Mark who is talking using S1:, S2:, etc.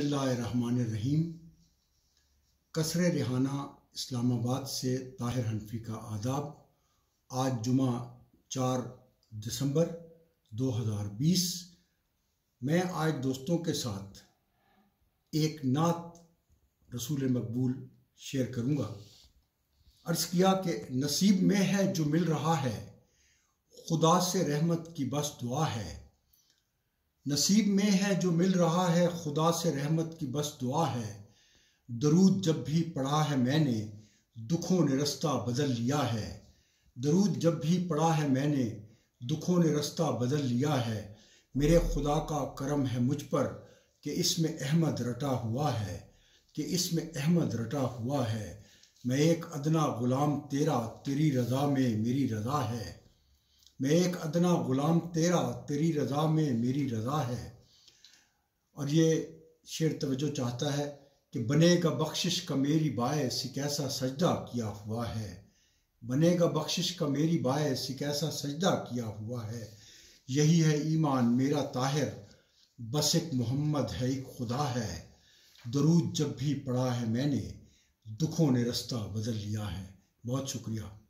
S1: बिस्मिल्लाहिर्रहमानिर्रहीम। कसर रिहाना इस्लाम आबाद से ताहिर हनफी का आदाब। आज जुमा 4 दिसंबर 2020। मैं आज दोस्तों के साथ एक नात रसूल मकबूल शेयर करूँगा। अर्ज़ किया कि नसीब में है जो मिल रहा है, खुदा से रहमत की बस दुआ है। नसीब में है जो मिल रहा है, खुदा से रहमत की बस दुआ है। दरूद जब भी पढ़ा है मैंने, दुखों ने रास्ता बदल लिया है। दरूद जब भी पढ़ा है मैंने, दुखों ने रास्ता बदल लिया है। मेरे खुदा का करम है मुझ पर कि इसमें अहमद रटा हुआ है, कि इसमें अहमद रटा हुआ है। मैं एक अदना गुलाम तेरा, तेरी रज़ा में मेरी रज़ा है। मैं एक अदना गुलाम तेरा, तेरी रज़ा में मेरी रज़ा है। और ये शेर तवज्जो चाहता है कि बनेगा बख्शिश का मेरी बायस कैसा सजदा किया हुआ है। बनेगा बख्शिश का मेरी बायस कैसा सजदा किया हुआ है। यही है ईमान मेरा ताहिर, बस एक मोहम्मद है एक खुदा है। दरूद जब भी पढ़ा है मैंने, दुखों ने रास्ता बदल लिया है। बहुत शुक्रिया।